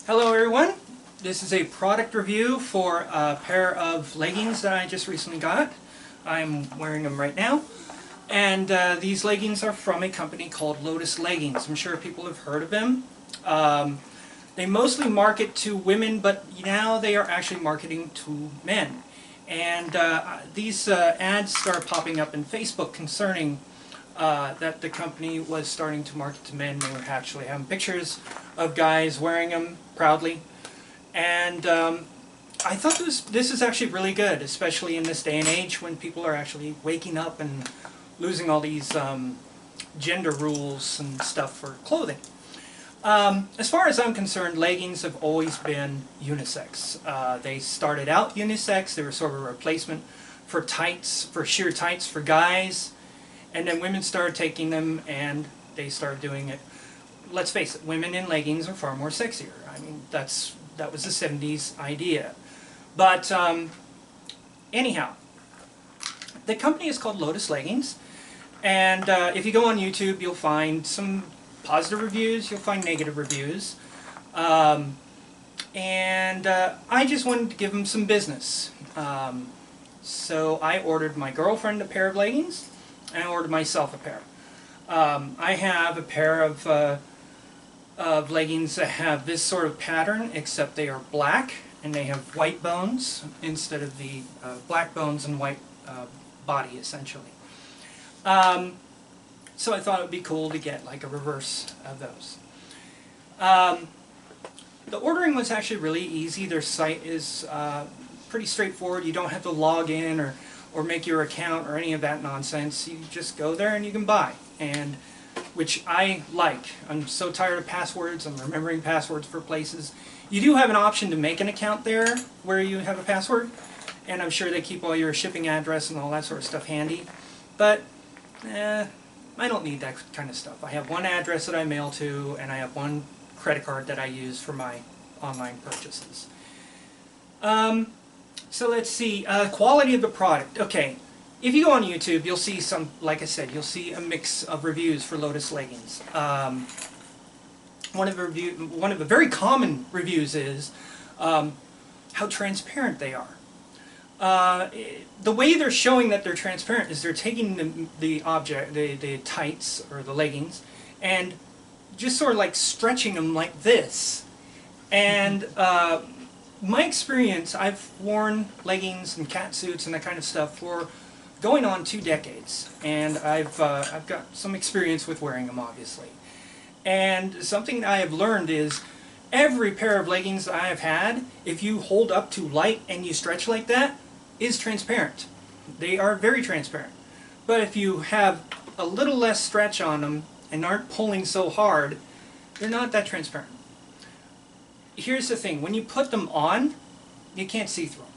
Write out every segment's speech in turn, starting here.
Hello everyone, this is a product review for a pair of leggings that I just recently got. I'm wearing them right now, and these leggings are from a company called Lotus Leggings. I'm sure people have heard of them. They mostly market to women, but now they are actually marketing to men. And these ads started popping up in Facebook concerning that the company was starting to market to men. They were actually having pictures of guys wearing them proudly, and I thought this is actually really good, especially in this day and age when people are actually waking up and losing all these gender rules and stuff for clothing. As far as I'm concerned, leggings have always been unisex. They started out unisex. They were sort of a replacement for tights, for sheer tights for guys. And then women started taking them and they started doing it. Let's face it, women in leggings are far more sexier. I mean, that was the 70s idea. But anyhow, the company is called Lotus Leggings. And if you go on YouTube, you'll find some positive reviews, you'll find negative reviews. I just wanted to give them some business. So I ordered my girlfriend a pair of leggings. I ordered myself a pair. I have a pair of leggings that have this sort of pattern, except they are black and they have white bones instead of the black bones and white body, essentially. So I thought it would be cool to get like a reverse of those. The ordering was actually really easy. Their site is pretty straightforward. You don't have to log in or make your account or any of that nonsense. You just go there and you can buy, and which I like. I'm so tired of passwords. I'm remembering passwords for places. You do have an option to make an account there where you have a password, and I'm sure they keep all your shipping address and all that sort of stuff handy, but I don't need that kind of stuff. I have one address that I mail to, and I have one credit card that I use for my online purchases. So let's see, quality of the product. Okay, if you go on YouTube, you'll see some, like I said, you'll see a mix of reviews for Lotus Leggings. One of the very common reviews is how transparent they are. The way they're showing that they're transparent is they're taking the tights or the leggings, and just sort of like stretching them like this. And my experience, I've worn leggings and catsuits and that kind of stuff for going on 2 decades, and I've got some experience with wearing them, obviously. And something I have learned is every pair of leggings I have had, if you hold up to light and you stretch like that, is transparent. They are very transparent. But if you have a little less stretch on them and aren't pulling so hard, they're not that transparent. Here's the thing, when you put them on, you can't see through them.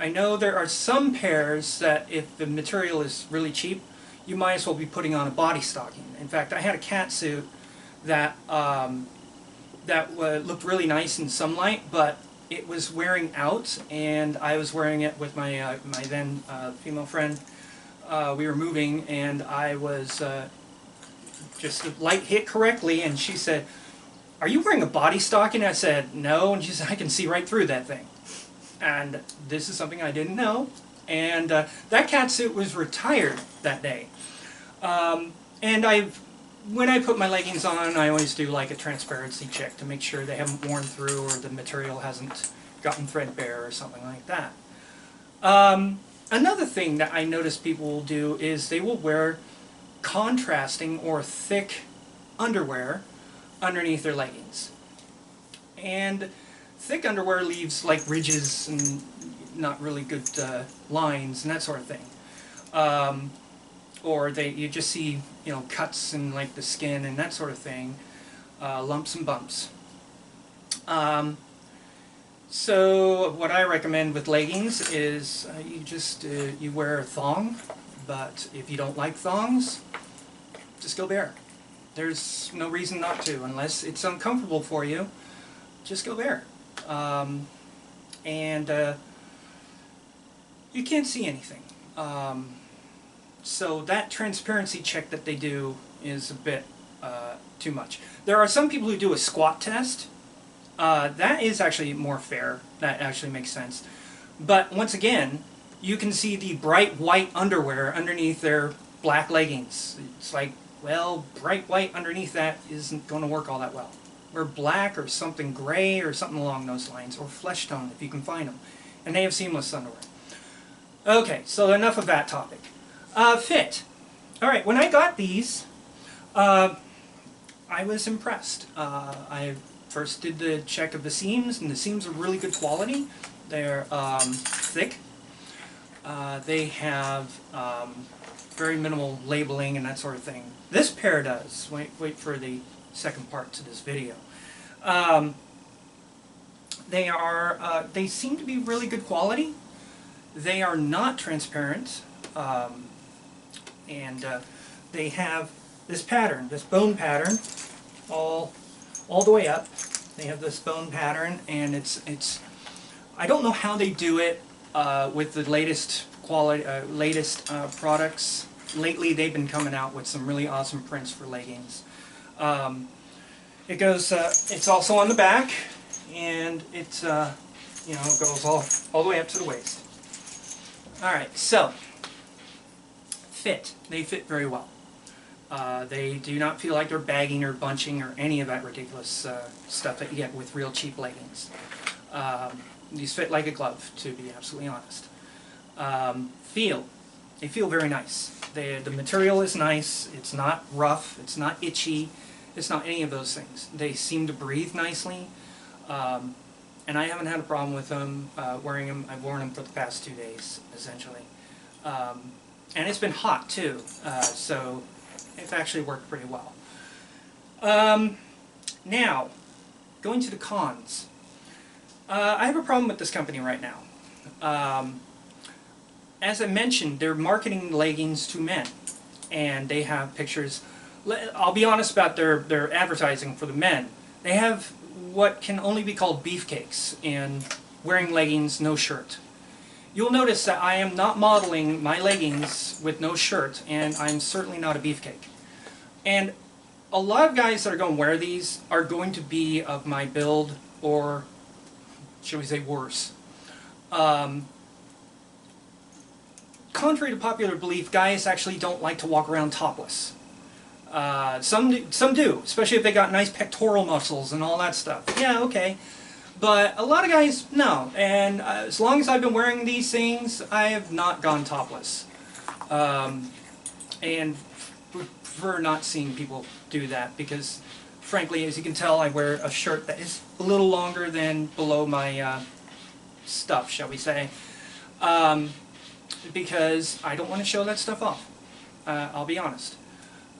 I know there are some pairs that if the material is really cheap, you might as well be putting on a body stocking. In fact, I had a catsuit that looked really nice in sunlight, but it was wearing out, and I was wearing it with my my then female friend. We were moving, and I was just the light hit correctly, and she said, "Are you wearing a body stocking?" I said, "No," and she said, "I can see right through that thing." And this is something I didn't know, and that catsuit was retired that day. And when I put my leggings on, I always do like a transparency check to make sure they haven't worn through or the material hasn't gotten threadbare or something like that. Another thing that I notice people will do is they will wear contrasting or thick underwear underneath their leggings. And thick underwear leaves like ridges and not really good lines and that sort of thing. Or you just see, you know, cuts in like the skin and that sort of thing, lumps and bumps. So what I recommend with leggings is you wear a thong, but if you don't like thongs, just go bare. There's no reason not to, unless it's uncomfortable for you. Just go bare. You can't see anything. So that transparency check that they do is a bit too much. There are some people who do a squat test. That is actually more fair. That actually makes sense. But once again, you can see the bright white underwear underneath their black leggings. It's like, well, bright white underneath that isn't going to work all that well. Or black or something gray or something along those lines, or flesh tone if you can find them. And they have seamless underwear. Okay, so enough of that topic. Fit. Alright, when I got these, I was impressed. I first did the check of the seams, and the seams are really good quality. They're thick. They have very minimal labeling and that sort of thing. This pair does. Wait for the second part to this video. They seem to be really good quality. They are not transparent, and they have this pattern, this bone pattern, all the way up. They have this bone pattern, and it's. I don't know how they do it with the latest products. Lately, they've been coming out with some really awesome prints for leggings. It goes. It's also on the back, and it's you know, it goes all the way up to the waist. All right, so fit. They fit very well. They do not feel like they're bagging or bunching or any of that ridiculous stuff that you get with real cheap leggings. These fit like a glove, to be absolutely honest. They feel very nice. The material is nice. It's not rough. It's not itchy. It's not any of those things. They seem to breathe nicely. And I haven't had a problem with them wearing them. I've worn them for the past 2 days, essentially. And it's been hot, too, so it's actually worked pretty well. Now, going to the cons. I have a problem with this company right now. As I mentioned, they're marketing leggings to men, and they have pictures. I'll be honest about their advertising for the men. They have what can only be called beefcakes and wearing leggings, no shirt. You'll notice that I am not modeling my leggings with no shirt, and I'm certainly not a beefcake. And a lot of guys that are going to wear these are going to be of my build, or shall we say worse. Contrary to popular belief, guys actually don't like to walk around topless. Some do, especially if they got nice pectoral muscles and all that stuff. Yeah, okay. But a lot of guys, no. And as long as I've been wearing these things, I have not gone topless. And prefer not seeing people do that because, frankly, as you can tell, I wear a shirt that is a little longer than below my stuff, shall we say. Because I don't want to show that stuff off. I'll be honest.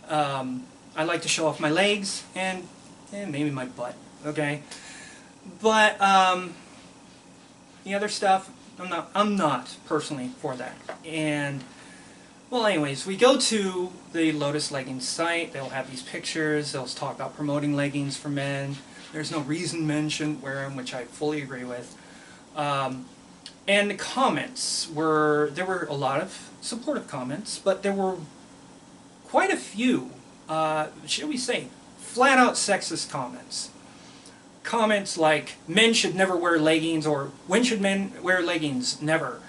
I like to show off my legs and maybe my butt, okay? But the other stuff, I'm not personally for that. And well, anyways, we go to the Lotus Leggings site. They'll have these pictures. They'll talk about promoting leggings for men. There's no reason men shouldn't wear them, which I fully agree with. And the comments there were a lot of supportive comments, but there were quite a few, shall we say, flat-out sexist comments. Comments like, men should never wear leggings, or when should men wear leggings? Never.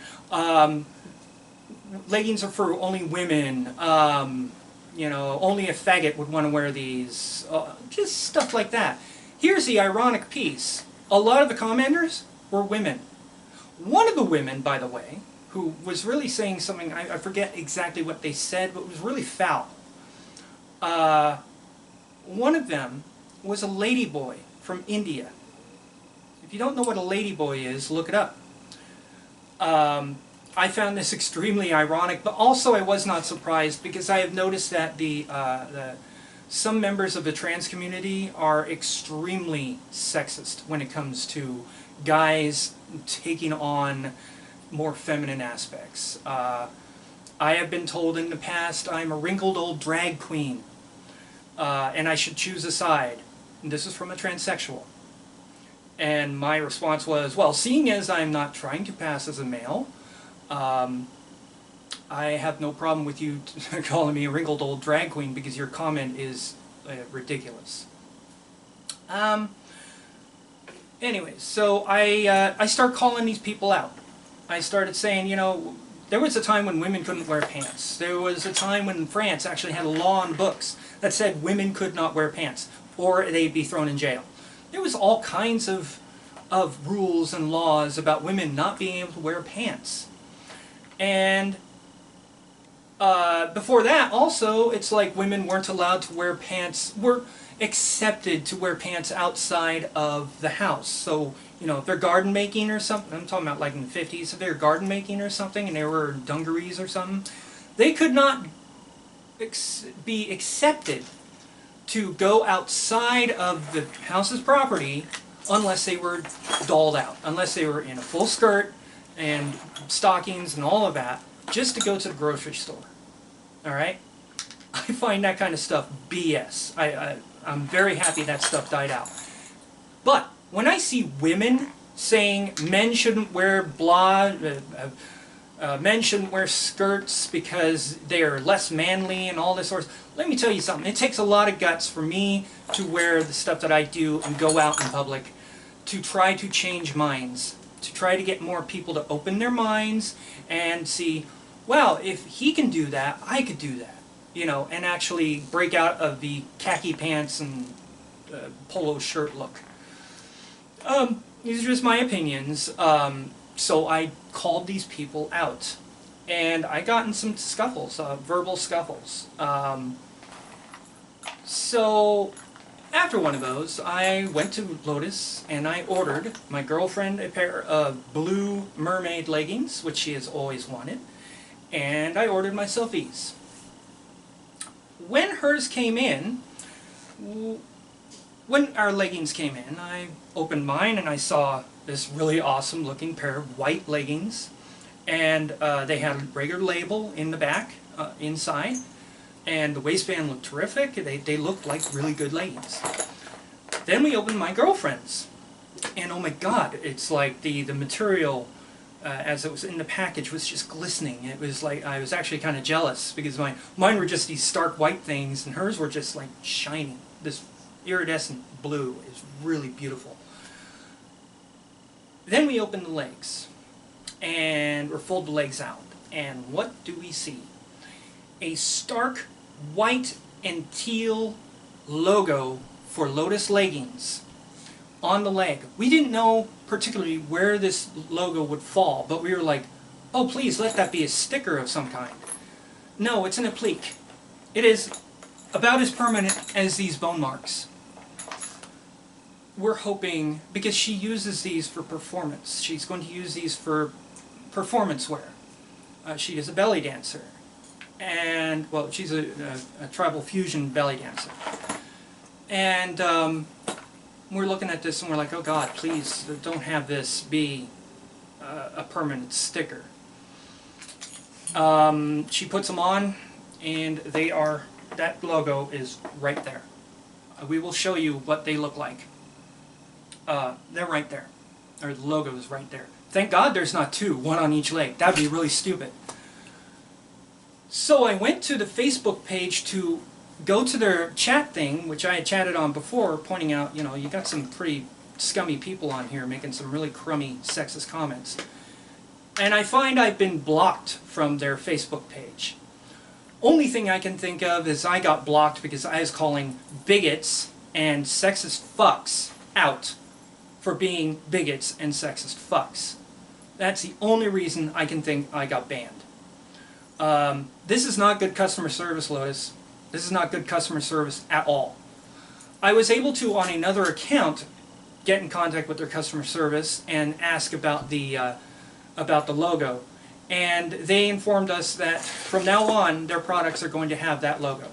Leggings are for only women. You know, only a faggot would want to wear these. Just stuff like that. Here's the ironic piece. A lot of the commenters were women. One of the women, by the way, who was really saying something, I forget exactly what they said, but it was really foul. One of them was a ladyboy from India. If you don't know what a ladyboy is, look it up. I found this extremely ironic, but also I was not surprised because I have noticed that some members of the trans community are extremely sexist when it comes to guys taking on more feminine aspects. I have been told in the past I'm a wrinkled old drag queen and I should choose a side. And this is from a transsexual. And my response was, well, seeing as I'm not trying to pass as a male, I have no problem with you calling me a wrinkled old drag queen because your comment is ridiculous. anyways, so I start calling these people out. I started saying, you know, there was a time when women couldn't wear pants. There was a time when France actually had a law on books that said women could not wear pants or they'd be thrown in jail. There was all kinds of rules and laws about women not being able to wear pants. And before that, also, it's like women weren't allowed to wear pants, were accepted to wear pants outside of the house. So, you know, if they're garden making or something, I'm talking about like in the 50s, if they were garden making or something and they were dungarees or something, they could not be accepted to go outside of the house's property unless they were dolled out, unless they were in a full skirt and stockings and all of that, just to go to the grocery store. All right? I find that kind of stuff BS. I'm very happy that stuff died out. But when I see women saying men shouldn't wear men shouldn't wear skirts because they are less manly and all this sort of, let me tell you something. It takes a lot of guts for me to wear the stuff that I do and go out in public to try to change minds, to try to get more people to open their minds and see, well, if he can do that, I could do that. You know, and actually break out of the khaki pants and polo shirt look. These are just my opinions. So I called these people out. And I got in some scuffles, verbal scuffles. So after one of those, I went to Lotus and I ordered my girlfriend a pair of blue mermaid leggings, which she has always wanted. And I ordered myself these. When hers came in, when our leggings came in, I opened mine and I saw this really awesome looking pair of white leggings. And they had a regular label in the back, inside. And the waistband looked terrific. They looked like really good leggings. Then we opened my girlfriend's. And oh my God, it's like the material, as it was in the package, was just glistening. It was like, I was actually kind of jealous because mine were just these stark white things and hers were just like shining. This iridescent blue is really beautiful. Then we opened the legs and fold the legs out. And what do we see? A stark white and teal logo for Lotus leggings on the leg. We didn't know particularly where this logo would fall, but we were like, oh please let that be a sticker of some kind. No, it's an applique. It is about as permanent as these bone marks. We're hoping, because she uses these for performance, she's going to use these for performance wear. She is a belly dancer. And, well, she's a tribal fusion belly dancer. And we're looking at this and we're like, oh God, please don't have this be a permanent sticker. She puts them on and they are, that logo is right there. We will show you what they look like. They're right there. Or the logo is right there. Thank God there's not two, one on each leg. That would be really stupid. So I went to the Facebook page to go to their chat thing, which I had chatted on before, pointing out, you know, you got some pretty scummy people on here making some really crummy, sexist comments. And I find I've been blocked from their Facebook page. Only thing I can think of is I got blocked because I was calling bigots and sexist fucks out for being bigots and sexist fucks. That's the only reason I can think I got banned. This is not good customer service, Lotus. This is not good customer service at all. I was able to, on another account, get in contact with their customer service and ask about the logo. And they informed us that from now on, their products are going to have that logo.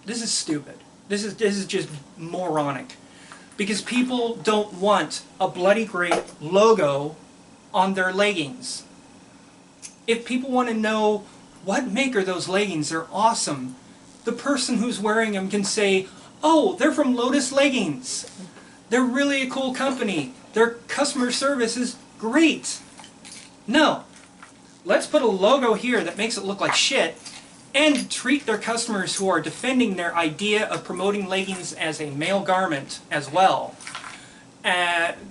This is stupid. This is just moronic. Because people don't want a bloody great logo on their leggings. If people want to know what maker those leggings are awesome, the person who's wearing them can say, oh, they're from Lotus Leggings. They're really a cool company. Their customer service is great. No. Let's put a logo here that makes it look like shit and treat their customers who are defending their idea of promoting leggings as a male garment as well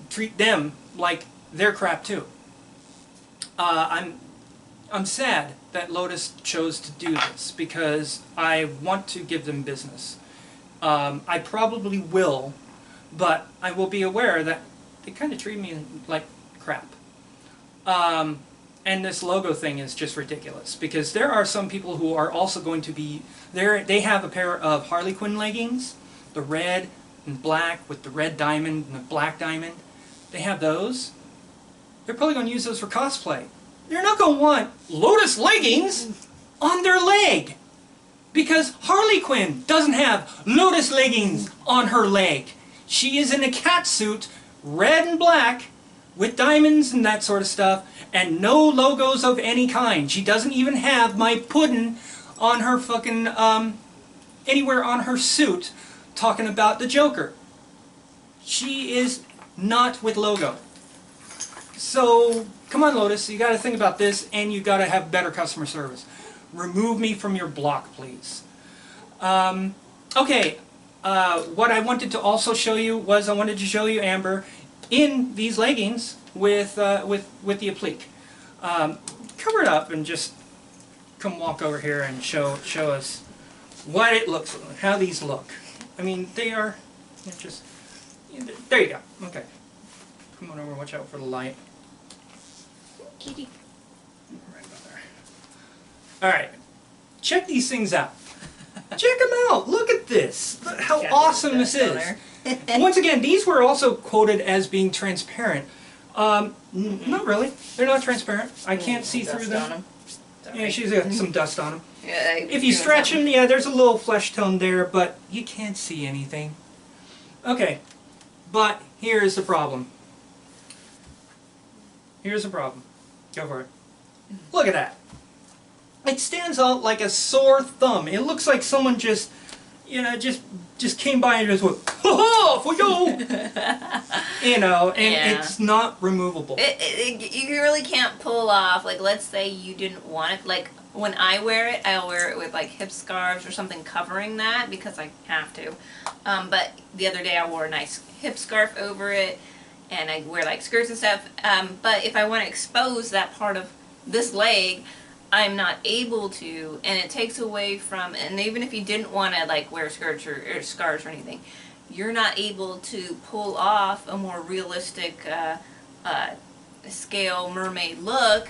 treat them like they're crap too. I'm sad that Lotus chose to do this because I want to give them business. I probably will, but I will be aware that they kind of treat me like crap. And this logo thing is just ridiculous because there are some people who are also going to be there. They have a pair of Harley Quinn leggings, the red and black with the red diamond and the black diamond. They have those. They're probably going to use those for cosplay. They're not going to want Lotus leggings on their leg because Harley Quinn doesn't have Lotus leggings on her leg. She is in a cat suit, red and black, with diamonds and that sort of stuff, and no logos of any kind. She doesn't even have my puddin' on her fucking, anywhere on her suit talking about the Joker. She is not with logo. So, come on Lotus, you gotta think about this, and you gotta have better customer service. Remove me from your block, please. Okay, what I wanted to also show you was, I wanted to show you Amber in these leggings with the applique. Cover it up and just come walk over here and show us what it looks like, how these look. I mean, they're just, there you go, okay. Come on over, watch out for the light. Kitty. Right about there. Alright, check these things out. Check them out, look at this, how awesome this is. Once again, these were also quoted as being transparent. Not really. They're not transparent. I can't see through them. Yeah, she's got some dust on them. Yeah, if you stretch them, yeah, there's a little flesh tone there, but you can't see anything. Okay, but here's the problem. Here's the problem. Go for it. Look at that. It stands out like a sore thumb. It looks like someone just, you know, just came by and just went, ha-ha, for you! You know, and it's not removable. You really can't pull off, like, let's say you didn't want it, like, when I wear it, I'll wear it with, like, hip scarves or something covering that, because I have to. But the other day I wore a nice hip scarf over it, and I wear, like, skirts and stuff. But if I want to expose that part of this leg, I'm not able to, and it takes away from, and even if you didn't want to like wear skirts or scarves or anything, you're not able to pull off a more realistic scale mermaid look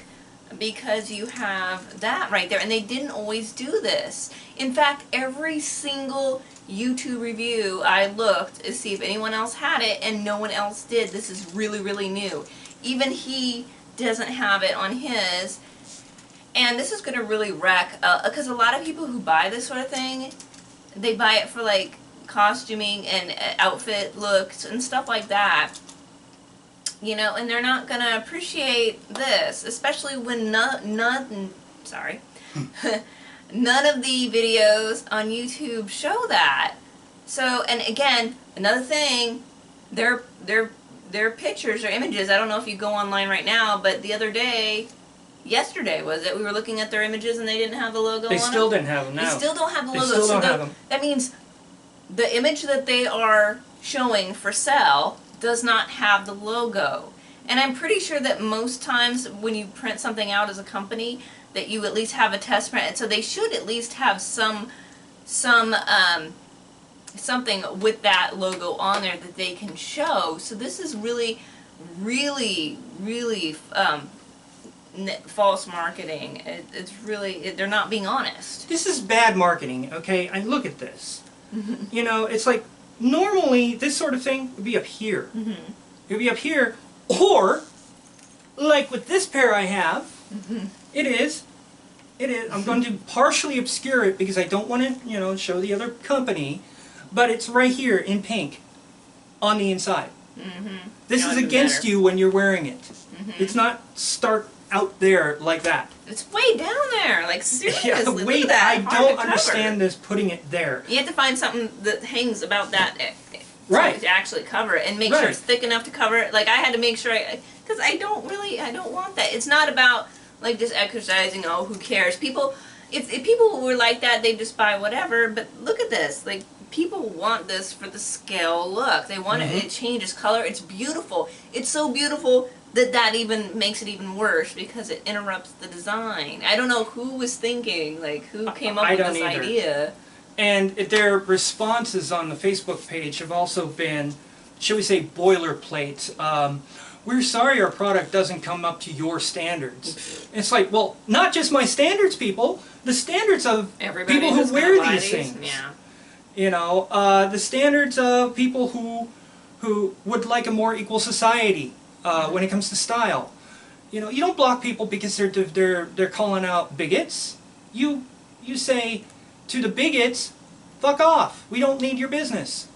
because you have that right there. And they didn't always do this. In fact, every single YouTube review I looked to see if anyone else had it, and no one else did. This is really, really new. Even he doesn't have it on his. And this is going to really wreck, because a lot of people who buy this sort of thing, they buy it for like costuming and outfit looks and stuff like that. You know, and they're not going to appreciate this, especially when none of the videos on YouTube show that. So, and again, another thing, their pictures or images, I don't know if you go online right now, but the other day, yesterday was it, we were looking at their images and they didn't have the logo on them. They still didn't have them now. They still don't have the logo. They still don't have them. That means the image that they are showing for sale does not have the logo. And I'm pretty sure that most times when you print something out as a company, that you at least have a test print. And so they should at least have something with that logo on there that they can show. So this is really, really, really false marketing. It's really, they're not being honest. This is bad marketing, okay? I look at this. You know, it's like, normally this sort of thing would be up here. It would be up here, or, like with this pair I have, it is, I'm going to partially obscure it because I don't want to, you know, show the other company, but it's right here in pink on the inside. This is against you when you're wearing it. It's not start out there like that. It's way down there, like seriously. Yeah, look wait, at that. I don't understand this putting it there. You have to find something that hangs about that Right. to actually cover it and make sure it's thick enough to cover it. Like I had to make sure, because I don't want that. It's not about like just exercising. Oh, who cares? People, if people were like that, they just buy whatever. But look at this. Like people want this for the scale look. They want it changes color. It's beautiful. It's so beautiful that even makes it even worse because it interrupts the design. I don't know who was thinking, like who came up with this idea. And their responses on the Facebook page have also been, shall we say, boilerplate. We're sorry our product doesn't come up to your standards. It's like, well, not just my standards, people. The standards of people who wear these things. Yeah. You know, the standards of people who would like a more equal society when it comes to style. You know, you don't block people because they're calling out bigots. You say to the bigots, fuck off. We don't need your business.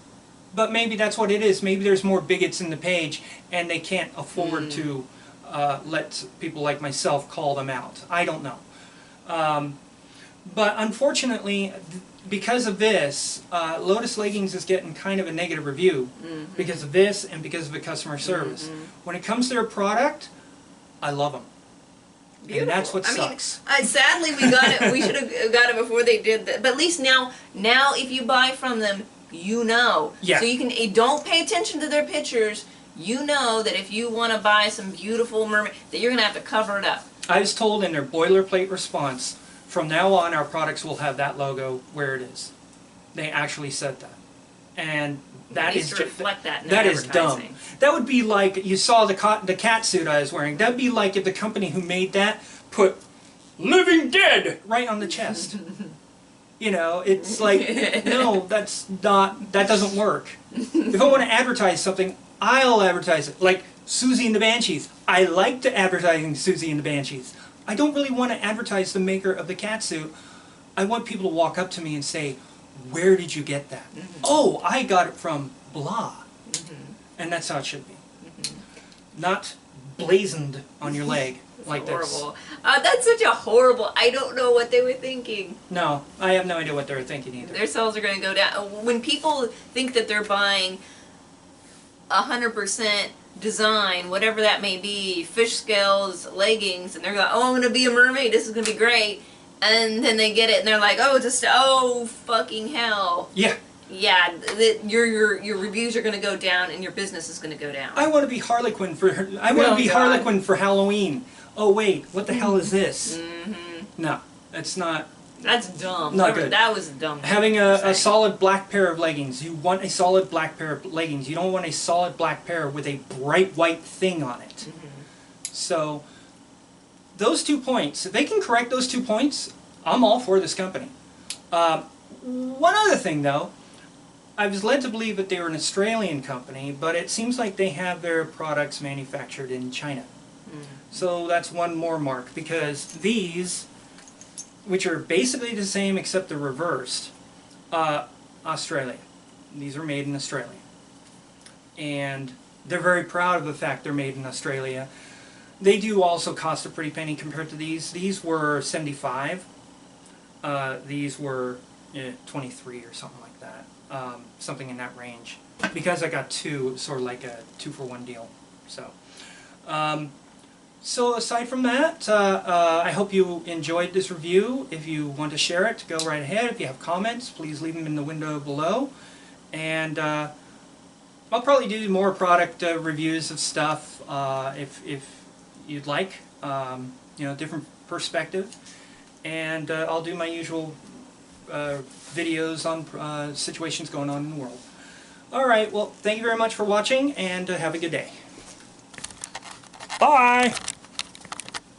But maybe that's what it is. Maybe there's more bigots in the page and they can't afford to let people like myself call them out. I don't know. But unfortunately, because of this, Lotus Leggings is getting kind of a negative review because of this and because of the customer service. When it comes to their product, I love them. Beautiful. And that's what sucks. I mean, sadly we got it. We should have got it before they did that. But at least now if you buy from them, you know. Yeah. So you can don't pay attention to their pictures. You know that if you want to buy some beautiful mermaid, that you're gonna have to cover it up. I was told in their boilerplate response, from now on our products will have that logo where it is. They actually said that, and that is reflect that. That is dumb. That would be like you saw the cat suit I was wearing. That'd be like if the company who made that put "Living Dead" right on the chest. You know, it's like, no, that doesn't work. If I want to advertise something, I'll advertise it. Like Susie and the Banshees. I like to advertising Susie and the Banshees. I don't really want to advertise the maker of the catsuit. I want people to walk up to me and say, where did you get that? Oh, I got it from blah. And that's how it should be. Not blazoned on your leg. Like horrible. That's such a horrible. I don't know what they were thinking. No, I have no idea what they were thinking either. Their sales are going to go down. When people think that they're buying 100% design, whatever that may be, fish scales, leggings, and they're like, oh, I'm going to be a mermaid. This is going to be great. And then they get it, and they're like, oh, fucking hell. Yeah. Yeah, your reviews are going to go down, and your business is going to go down. I want to be Harlequin for Harlequin for Halloween. Oh wait, what the hell is this? No, that's not. That's dumb. Not good. That was dumb. Having a solid black pair of leggings. You want a solid black pair of leggings. You don't want a solid black pair with a bright white thing on it. So, those 2 points, if they can correct those 2 points, I'm all for this company. One other thing though, I was led to believe that they were an Australian company, but it seems like they have their products manufactured in China. So that's one more mark, because these, which are basically the same except they're reversed, Australia. These are made in Australia. And they're very proud of the fact they're made in Australia. They do also cost a pretty penny compared to these. These were $75. These were 23 or something like that. Something in that range. Because I got two, it was sort of like a 2-for-1 deal. So aside from that, I hope you enjoyed this review. If you want to share it, go right ahead. If you have comments, please leave them in the window below. And I'll probably do more product reviews of stuff if you'd like, you know, different perspective. And I'll do my usual videos on situations going on in the world. Alright, well, thank you very much for watching, and have a good day. Bye!